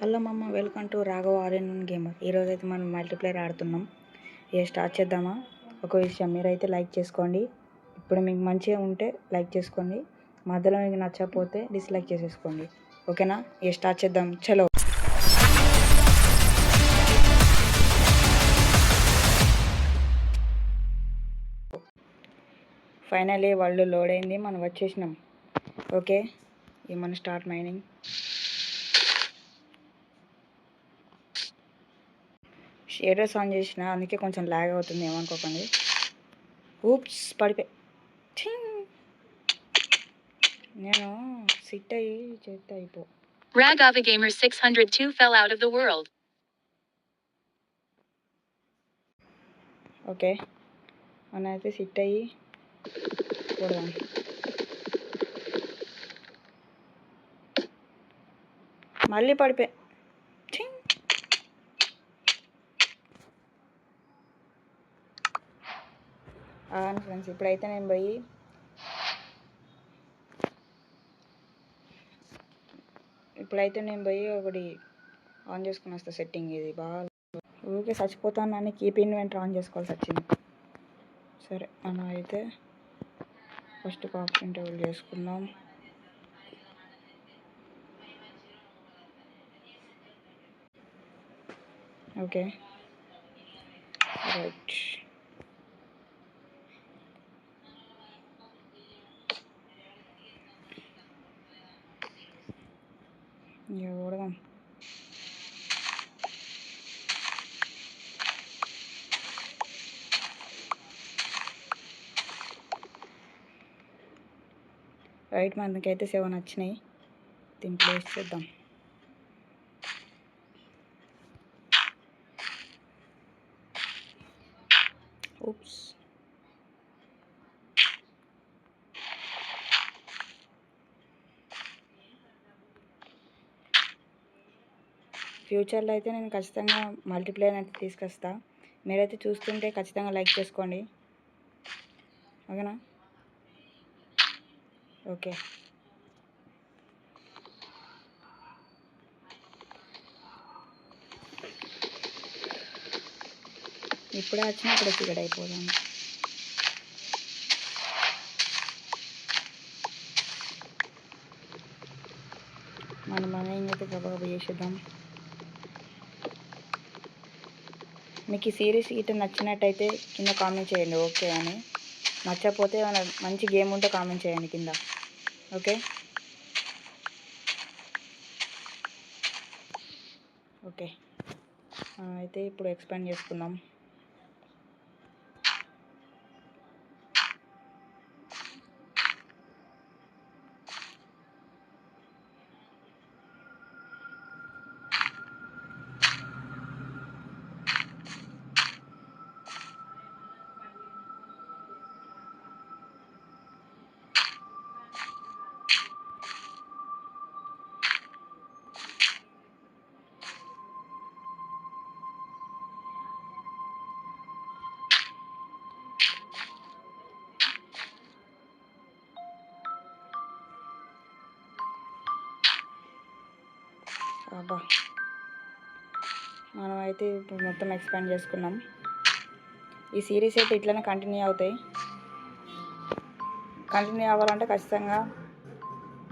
Hello మమ్మ, welcome to Raghava RN gamer. ఈరోజు అయితే మనం మల్టీప్లేయర్ ఆడుతున్నాం. ఏ స్టార్ట్ చేద్దామా? ఒక విషయం, మీరైతే లైక్ చేసుకోండి. ఇప్పుడు మీకు మంచిగా ఉంటే లైక్ చేసుకోండి, మధ్యలో మీకు నచ్చకపోతే డిస్లైక్ చేసేసుకోండి. ఓకేనా? ఏ స్టార్ట్ చేద్దాం. చలో. ఫైనలీ వాళ్ళు లోడ్ అయింది, మనం వచ్చేసినాం. ఓకే, మనం స్టార్ట్ మైనింగ్. షేడర్స్ ఆన్ చేసిన, అందుకే కొంచెం లాగ్ అవుతుంది, ఏమనుకోకండి. ఊప్స్, పడిపోయి నేను సిట్ అయ్యి చేస్తే అయిపో. Ragava Gamer 602 fell out of the world. Okay, మన అయితే సిట్ అయ్యి చూడదాం. మళ్ళీ పడిపోయి అవును ఫ్రెండ్స్, ఇప్పుడైతే నేను పోయి ఒకటి ఆన్ చేసుకుని వస్తా. సెట్టింగ్ ఇది బాగా ఊరికే చచ్చిపోతానని కీప్ ఇన్వెంటర్ ఆన్ చేసుకోవాల్సి వచ్చింది. సరే, మనం అయితే ఫస్ట్ కాపీ టేబుల్ చేసుకుందాం. Okay, right. చూడదాం. రైట్, మనకైతే 7 వచ్చినాయి. దీన్ని ప్లేస్ చేద్దాం. ఊప్స్, ఫ్యూచర్లో అయితే నేను ఖచ్చితంగా మల్టీప్లేయర్ అయితే తీసుకొస్తా. మీరైతే చూస్తుంటే ఖచ్చితంగా లైక్ చేసుకోండి, ఓకేనా? ఓకే, ఇప్పుడే వచ్చినా ఇప్పుడు టికెట్ అయిపోదాం. మనం అయితే గబగబా చేసేద్దాం. మీకు ఈ సిరీస్ ఇట్లా నచ్చినట్టయితే కింద కామెంట్ చేయండి ఓకే అని. నచ్చకపోతే ఏమైనా మంచి గేమ్ ఉంటే కామెంట్ చేయండి కింద. ఓకే ఓకే, అయితే ఇప్పుడు ఎక్స్పాండ్ చేసుకుందాం. అబ్బా, మనం అయితే ఇప్పుడు మొత్తం ఎక్స్పాండ్ చేసుకున్నాం. ఈ సిరీస్ అయితే ఇట్లనే కంటిన్యూ అవుతాయి. కంటిన్యూ అవ్వాలంటే ఖచ్చితంగా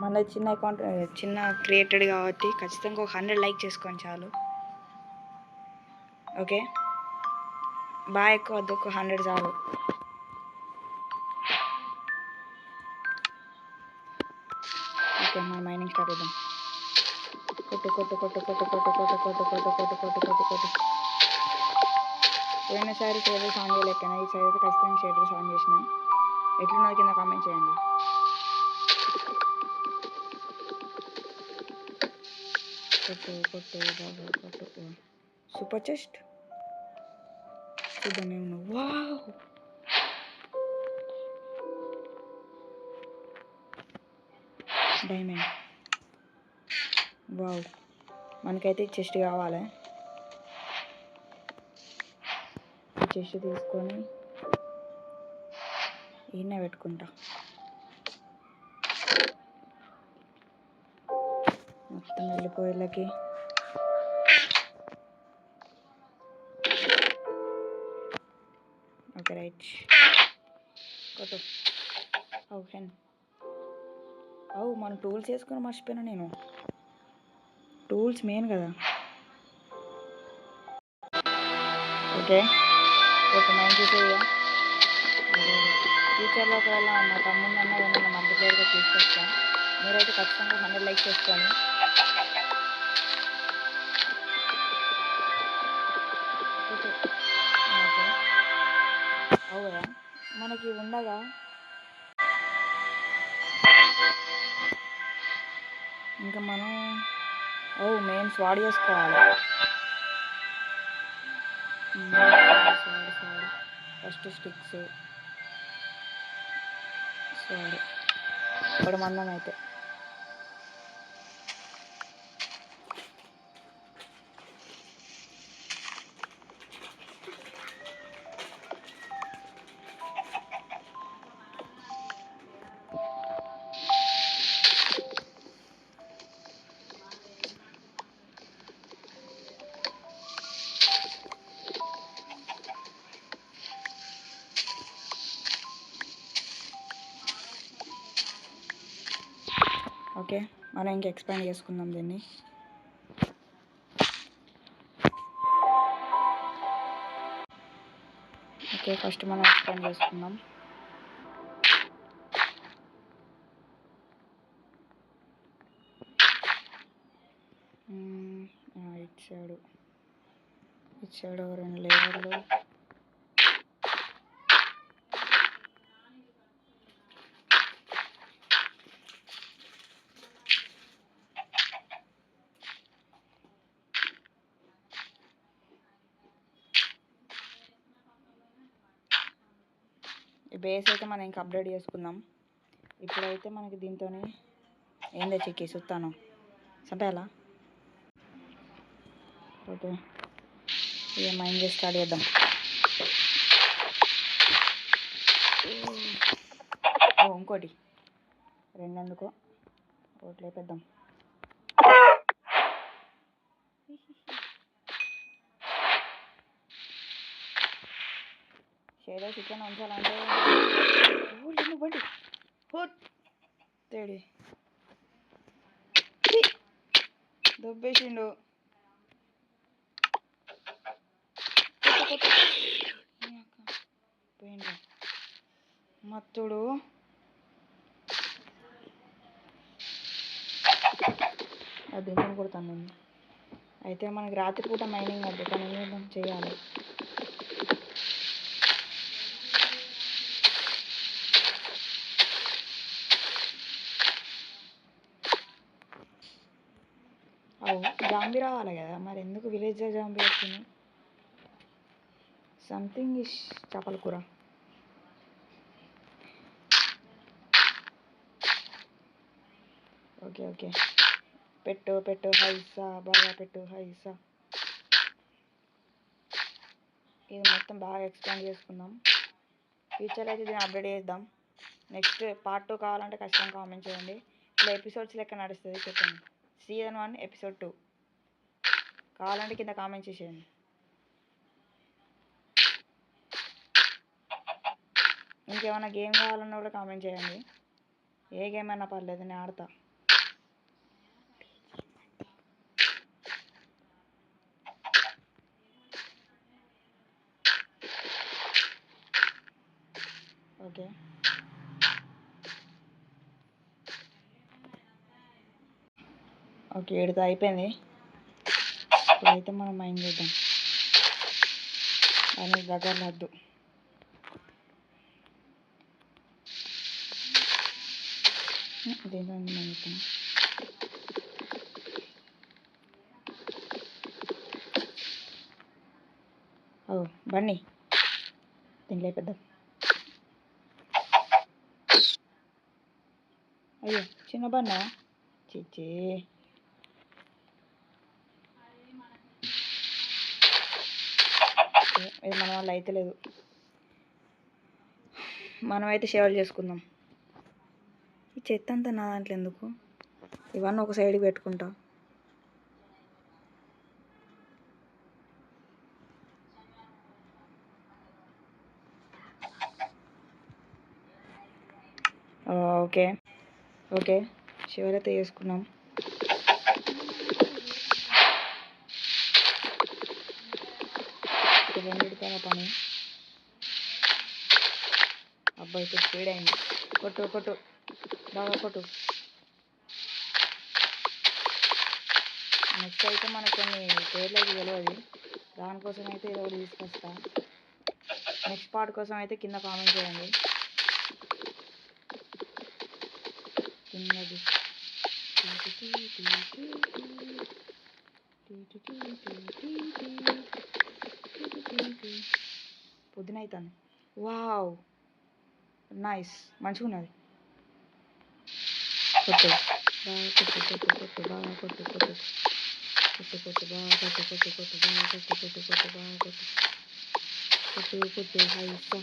మన చిన్న అకౌంట్, చిన్న క్రియేటెడ్ కాబట్టి ఖచ్చితంగా ఒక 100 లైక్ చేసుకోండి చాలు. ఓకే, బాగా ఎక్కువ వద్దు, ఒక 100 చాలు. ఓకే, మన మైనింగ్ స్టార్ట్ చేద్దాం. కొట్టు కొట్టు కొట్టు కొట్టు కొట్టు కొట్టు కొట్టు కొట్టు కొట్టు కొట్టు కొట్టు కొట్టు. పోయినసారి షేడర్స్ ఆన్ చేయలేకనా, ఈసారి అయితే ఖచ్చితంగా షేడర్స్ ఆన్ చేసిన. ఎట్లున్నది కింద కామెంట్ చేయండి. కొట్టు కొట్టు బాగా కొట్టు. సూపర్ చెస్ట్ చూద్దాం ఏమన్నా. Wow, diamond. వావ్, మనకైతే చెస్ట్ కావాలి. ఈ చెస్ట్ తీసుకొని ఈయన పెట్టుకుంటా. మొత్తం వెళ్ళిపోయేళ్ళకి ఓకే రైట్ కొట్టు. అవు హెన్ అవు మనం టూల్స్ వేసుకొని మర్చిపోయినా నేను. టూల్స్ మెయిన్ కదా. ఓకే ఒక మంచి చేయ. ఫ్యూచర్లో ఒకవేళ మా తమ్ముడు అన్న ఏమన్నా మల్టీప్లేయర్గా తీసుకొస్తా. మీరైతే ఖచ్చితంగా 100 లైక్ చేసుకొని ఓకే ఓకే అవుదా మనకి ఉండగా ఇంకా మనం మెయిన్ స్వాడ్ చేసుకోవాలి. స్వాడ్ ఫస్ట్ స్టిక్స్ స్వాడ్ ఇప్పుడు మందం అయితే ఓకే మనం ఇంకా ఎక్స్పాండ్ చేసుకుందాం దీన్ని. ఓకే ఫస్ట్ మనం ఎక్స్పాండ్ చేసుకుందాం. ఇటు సైడ్ 2 లేయర్లు. ఈ బేస్ అయితే మనం ఇంకా అప్డేట్ చేసుకుందాం. ఇప్పుడైతే మనకి దీంతోనే ఏం తెచ్చి సుత్తాను చంపేయాలా. ఓకే ఇక మైండ్ చేసి స్టార్ట్ చేద్దాం. ఇంకోటి 2 ఎందుకో ఒకటి లేపేద్దాం. షేడో చికెన్ ఉంచాలంటే బండి తేడి దొబ్బేసిండు. పోయిండు మత్తుడు. అది ఎందుకు కొడతాను నేను. అయితే మనకి రాత్రిపూట మైనింగ్ వద్దు కానీ ఏం చేయాలి. జాంబీ రావాలి కదా మరి ఎందుకు విలేజ్ జాంబీ వచ్చింది. సంథింగ్ ఇష్ చేపల కూర. ఓకే ఓకే పెట్టు హైసా బాగా పెట్టు హైసా. ఇది మొత్తం బాగా ఎక్స్పాండ్ చేసుకుందాం. ఫ్యూచర్లో అయితే దీన్ని అప్డేట్ చేద్దాం. నెక్స్ట్ పార్ట్ 2 కావాలంటే ఖచ్చితంగా కామెంట్ చేయండి. ఇలా ఎపిసోడ్స్ లెక్క నడుస్తుంది చెప్పండి. సీజన్ 1 ఎపిసోడ్ 2 కావాలంటే కింద కామెంట్ చేసేయండి. ఇంకేమైనా గేమ్ కావాలన్నా కూడా కామెంట్ చేయండి. ఏ గేమ్ అయినా పర్లేదు నేను ఆడతా. ఓకే ఓకే 7 అయిపోయింది. ఇప్పుడైతే మనం మైండ్ చేద్దాం. అని దగ్గర వద్దు. దీని మైండ్ బండి దీని లేపేద్దాం. అయ్యో చిన్న బండా చిచ్చి. ఇది మన వల్ల అయితే లేదు. మనమైతే సేవలు చేసుకుందాం. ఈ చెత్త అంతా నా దాంట్లో ఎందుకు. ఇవన్నీ ఒక సైడ్కి పెట్టుకుంటా. ఓకే ఓకే చివరైతే వేసుకున్నాం. రెండిటితోనే పని. అబ్బాయి ఇప్పుడు స్పీడ్ అయింది. కొట్టు బాగా కొట్టు. నెక్స్ట్ అయితే మనకు కొన్ని పేర్లు అయితే తెలియదు, దానికోసం అయితే ఏదో ఒకటి తీసుకొస్తా. నెక్స్ట్ పార్ట్ కోసం అయితే కింద కామెంట్ చేయండి. పొద్దున అవుతుంది. వావ్ నైస్, మంచిగా ఉన్నది. కొట్టు బాగా కొట్టు కొట్టు కొట్టు బాగా కొట్టు కొట్టు కొట్టు కొట్టు బాగా కొట్టు కొట్టు కొట్టు బాగా కొట్టు కొట్టు కొట్టు బాగా కొట్టు కొట్టు కొట్టు హైసా.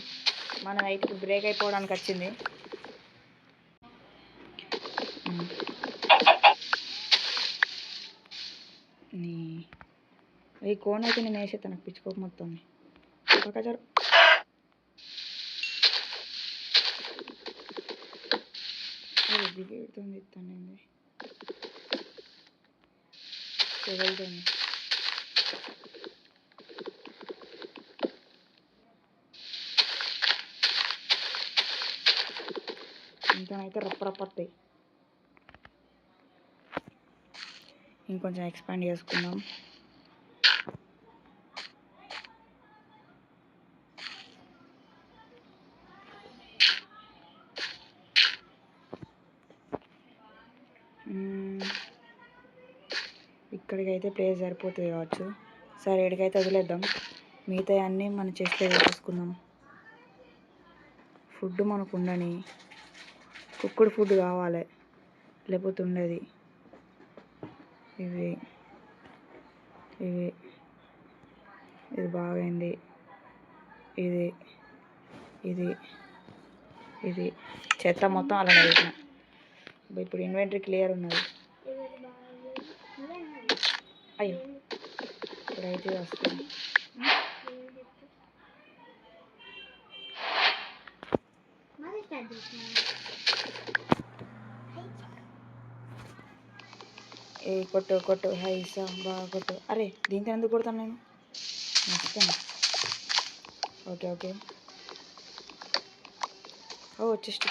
మన నైట్ ఇప్పుడు బ్రేక్ అయిపోవడానికి వచ్చింది. ఈ కోన్ అయితే నేను వేసే తనకు పిచ్చుకోక మొత్తం పక్కచారు. అది దిగుతుంది ఇస్తానండి వెళ్తుంది. ఇంతనైతే రప్పరప్పతాయి. ఇంకొంచెం ఎక్స్పాండ్ చేసుకుందాం. ఇక్కడికైతే ప్లేస్ సరిపోతుంది కావచ్చు. సరే ఇక్కడికైతే వదిలేద్దాం. మిగతా అన్నీ మన చెస్ట్లో వేసేసుకుందాం. ఫుడ్ మనకు ఉండని, కుక్కుడు ఫుడ్ కావాలి లేకపోతే ఉండదు. ఇవి ఇవి ఇది బాగైంది. ఇది ఇది ఇది చెత్త మొత్తం అలా వేసిన. ఇప్పుడు ఇన్వెంటరీ క్లియర్ ఉన్నది. అయ్యో ఇప్పుడైతే వస్తుంది. ఏ కొట్టు కొట్టు హైసా బాగా కొట్టు. అరే దీంతో ఎందుకు కొడతాను నేను, మర్చిపోయాను. Okay okay. ఓ చెస్ట్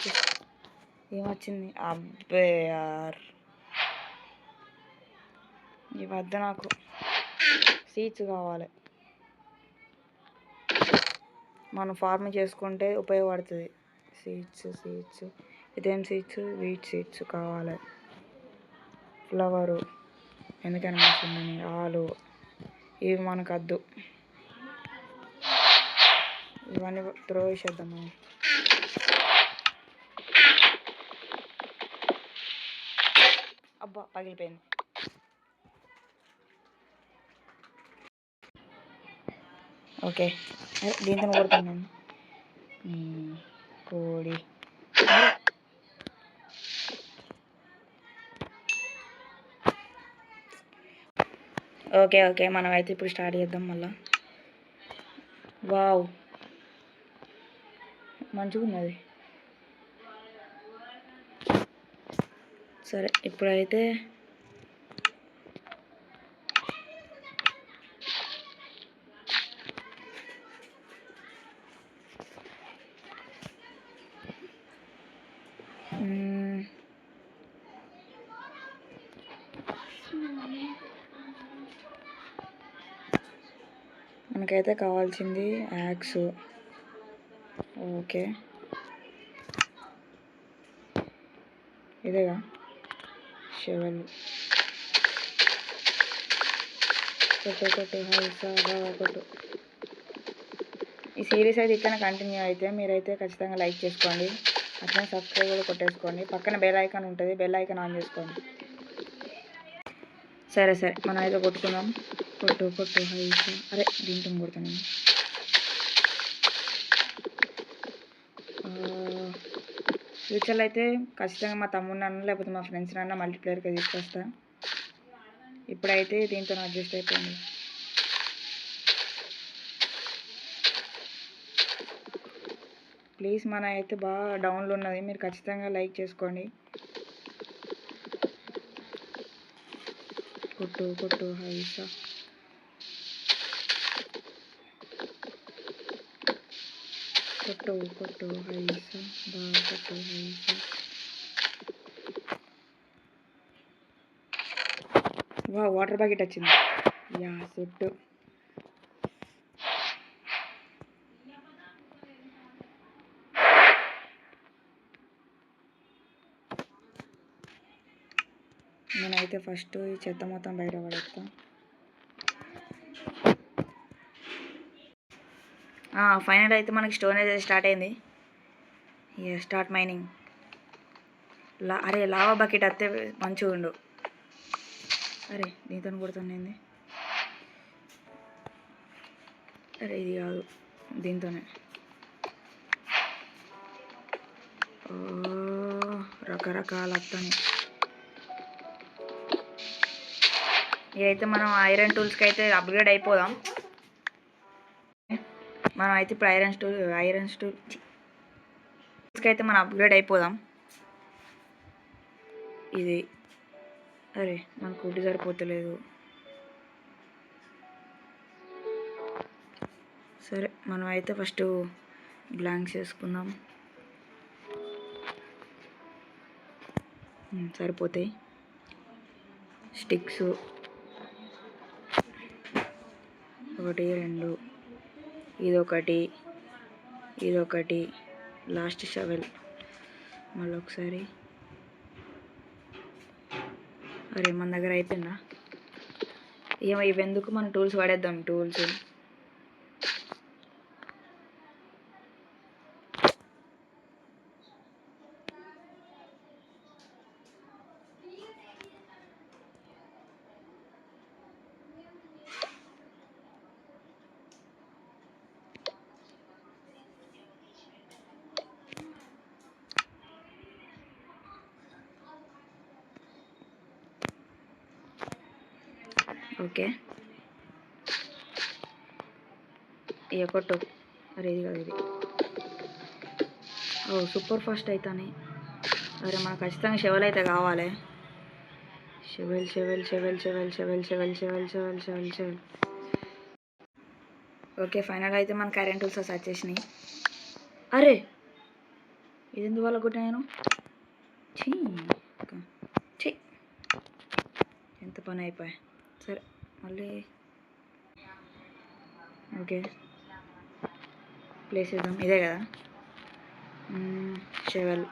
ఏమొచ్చింది. అబ్బే యార్ ఈ వద్ద నాకు సీడ్స్ కావాలి. మనం ఫార్మింగ్ చేసుకుంటే ఉపయోగపడుతుంది. సీడ్స్ ఇదేం సీడ్స్, వీట్ సీడ్స్ కావాలి. ఫ్లవరు ఎందుకని మంచిదని, ఆలు ఇవి మనకు వద్దు. ఇవన్నీ త్రో వేసేద్దాం మనం. అబ్బా పగిలిపోయింది. ఓకే దీంతో కొడతాను నేను. కోడి ఓకే ఓకే మనం అయితే ఇప్పుడు స్టార్ట్ చేద్దాం మళ్ళా. వావ్ మంచిగా ఉన్నది. సరే ఇప్పుడైతే మనకైతే కావాల్సింది యాక్స్. ఓకే ఇదేగా షెవెల్. కొట్టు కొట్టు హైసా బాగా కొట్టు. ఈ సిరీస్ అయితే ఇట్లా కంటిన్యూ అయితే మీరైతే ఖచ్చితంగా లైక్ చేసుకోండి. అట్లనే సబ్స్క్రైబ్ కూడా కొట్టేసుకోండి. పక్కన బెల్ ఐకాన్ ఉంటుంది, బెల్ ఐకాన్ ఆన్ చేసుకోండి. సరే మనం అయితే కొట్టుకుందాం. కొట్టు కొట్టు హైసా. అరే దీంతో కొడతాను నేను. ఫ్యూచర్లో అయితే ఖచ్చితంగా మా తమ్ముడిని అన్న లేకపోతే మా ఫ్రెండ్స్ని అన్న మల్టీప్లేయర్కి తీసుకొస్తా. ఇప్పుడైతే దీంతో అడ్జస్ట్ అయిపోయింది. ప్లీజ్ మన అయితే బాగా డౌన్లో ఉన్నది, మీరు ఖచ్చితంగా లైక్ చేసుకోండి. కొట్టు కొట్టు హైసా. కొట్టు కొట్టు హైసా, బాగా కొట్టు హైసా. వా వాటర్ ప్యాకెట్ వచ్చింది. Yeah set. నేనైతే ఫస్ట్ ఈ చెత్త మొత్తం బయట పడేస్తా. ఫైనల్ అయితే మనకి స్టోరేజ్ స్టార్ట్ అయింది. Start mining. అరే లావా బకెట్ వస్తే మంచిగా ఉండు. అరే దీంతో కొడుతుంది. అరే ఇది కాదు, దీంతోనే. రకరకాల వస్తాయి. ఇదైతే మనం ఐరన్ టూల్స్కి అయితే అప్గ్రేడ్ అయిపోదాం. మనం అయితే ఇప్పుడు ఐరన్ టూల్స్కి అయితే మనం అప్గ్రేడ్ అయిపోదాం. ఇది అరే మనకు ఫుడ్ సరిపోతలేదు. సరే మనం అయితే ఫస్ట్ బ్లాంక్స్ వేసుకుందాం. సరిపోతాయి. స్టిక్స్ 1 2, ఇదొకటి లాస్ట్ షవెల్. మళ్ళీ ఒకసారి. అరే మన దగ్గర అయిపోయిందా? ఏమో ఇవెందుకు, మన టూల్స్ వాడేద్దాం. Tools okay. ఇక కొట్టు. అరే ఇది కాదు, ఇది. సూపర్ ఫాస్ట్ అవుతాయి. అరే మనకు ఖచ్చితంగా షెవెల్ అయితే కావాలి. షెవెల్. ఓకే ఫైనల్ అయితే మన కరెంట్ టూల్స్ వచ్చేసినాయి. అరే ఇది ఎందుకు వాళ్ళ కొట్టినా నేను? ఛీ ఎంత పని అయిపోయా. సరే మళ్ళీ ఓకే ప్లేస్ చేద్దాం. ఇదే కదా షెవెల్.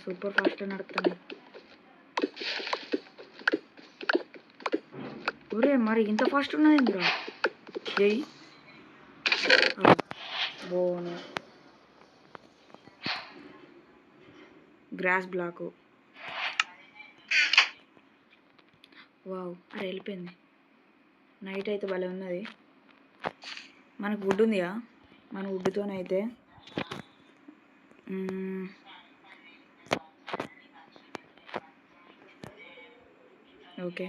సూపర్ ఫాస్ట్ నడుస్తుంది. ఒరే మరి ఇంత ఫాస్ట్ ఉన్నది ఇందులో. జై బోను గ్రాస్ బ్లాకు. వావ్ అరే వెళ్ళిపోయింది. నైట్ అయితే భలే ఉన్నది. మనకు వుడ్ ఉందిగా, మన వుడ్తోనైతే ఓకే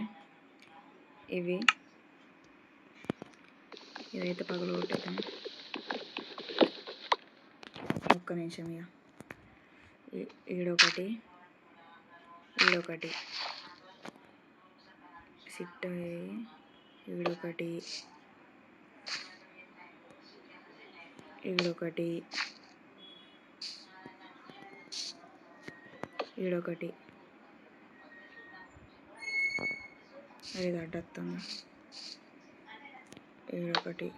ఇదైతే పగలు కొట్టేద్దాం. ఒక్క నిమిషం. ఇక ఈడొకటి సిట్. ఈడొకటి అది అడ్డొస్తుంది. ఈడొకటి.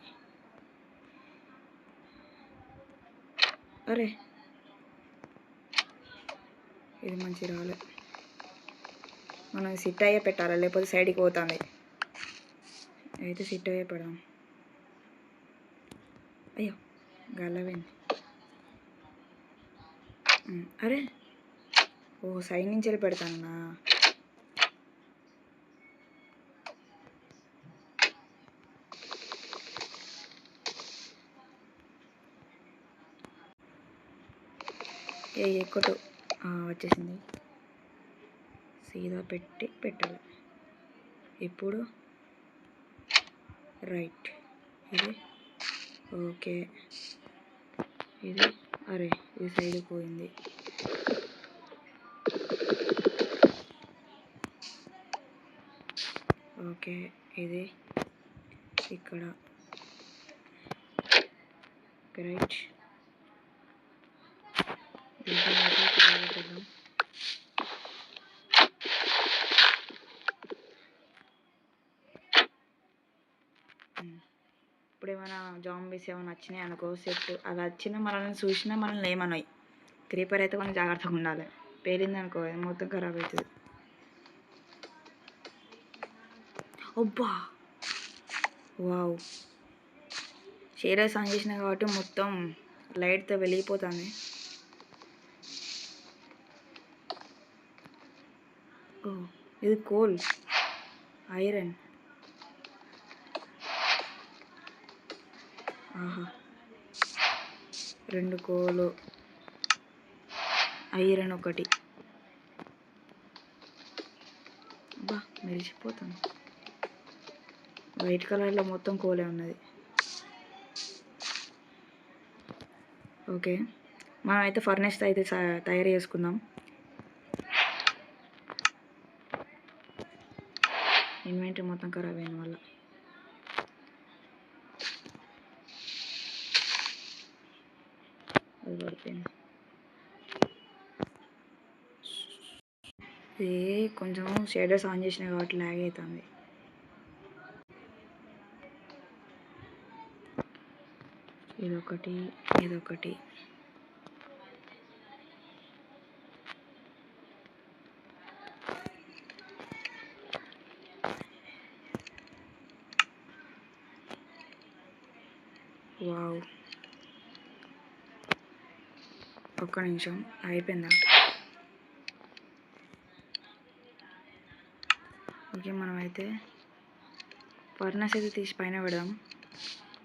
అరే ఇది మంచి రాలే. మనం సిట్ అయ్యే పెట్టాలి, లేకపోతే సైడ్కి పోతుంది. అయితే సిట్ అయ్యే పెడదాం. అయ్యో గల్లవేంది. అరే సైడ్ నుంచి వెళ్ళి పెడతానా? ఎక్కువ వచ్చేసింది. సీదా పెట్టాలి. ఇప్పుడు రైట్. ఇది ఓకే. ఇది అరే ఇది సైడ్ పోయింది. ఓకే. ఇది ఇక్కడ రైట్. ఇప్పుడు ఏమైనా జాంబీస్ ఏమైనా వచ్చినాయి అనుకో సెట్ అలా వచ్చినా మనల్ని చూసినా మనల్ని ఏమన్నాయి. క్రీపర్ అయితే కొంచెం జాగ్రత్తగా ఉండాలి. పేలింది అనుకో మొత్తం ఖరాబ్ అవుతుంది. అబ్బా వావ్, షేడర్స్ ఆన్ చేసిన కాబట్టి మొత్తం లైట్తో వెలిగిపోతుంది. ఓ ఇది కోల్, ఐరన్. ఆహా 2 కోలు, ఐరన్ ఒకటి. అబ్బా మెరిసిపోతుంది. వైట్ కలర్లో మొత్తం కోలే ఉన్నది. ఓకే మనం అయితే ఫర్నెస్ అయితే తయారు చేసుకుందాం. ఇన్వెంటరీ మొత్తం ఖరాబ్ అయిన వల్ల అది పడిపోయింది. ఇది కొంచెం షేడర్స్ ఆన్ చేసినా కాబట్టి లాగ్ అవుతుంది. ఇదొకటి ఇదొకటి. వావ్ ఒక్క నిమిషం అయిపోయిందా? ఓకే మనమైతే ఫర్నెస్ అయితే తీసి పైన పెడదాం.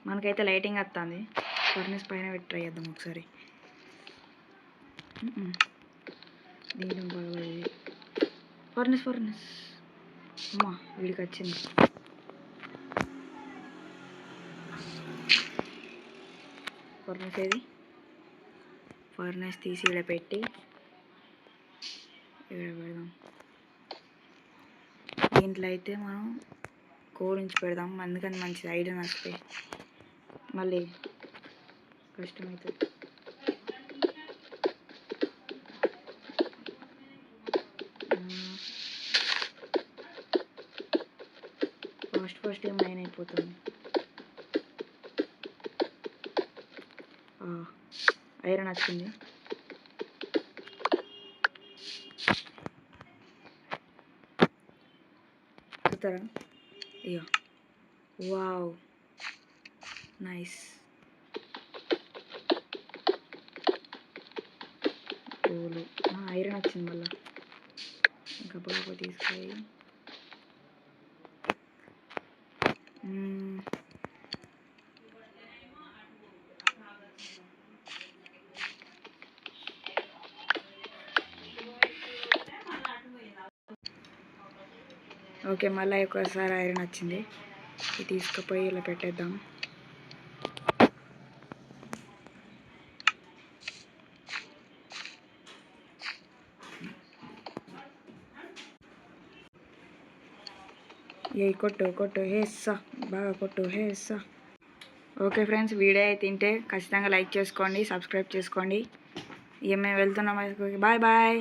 మనకైతే లైటింగ్ వస్తుంది. ఫర్నెస్ పైన పెట్టి ట్రై చేద్దాం ఒకసారి. దీంట్లో పగలది ఫర్నెస్ అమ్మా వీడికి వచ్చింది. ఫర్నెస్ ఏది? ఫర్నెస్ తీసి ఇక్కడ పెట్టి ఇక్కడ పెడదాం. దీంట్లో అయితే మనం కోరించి పెడదాం. అందుకని మంచిది ఐరన్ వస్తే మళ్ళీ కష్టమవుతుంది. ఫస్ట్ ఏం మైన్ అయిపోతుంది. ఐరన్ వచ్చింది. చూస్తారా? ఇక వావ్ నైస్. కోలు ఐరన్ వచ్చింది మళ్ళీ. ఇంకా బాగా తీసుకొని ఓకే మళ్ళీ ఒకసారి ఐరన్ వచ్చింది. ఇది తీసుకుపోయి ఇలా పెట్టేద్దాం. ఏ కొట్టు హేస్సా బాగా కొట్టు హేస్సా. ఓకే ఫ్రెండ్స్ వీడియో అయితే తింటే ఖచ్చితంగా లైక్ చేసుకోండి, సబ్స్క్రైబ్ చేసుకోండి. ఇక మేము వెళ్తున్నాం. Bye bye.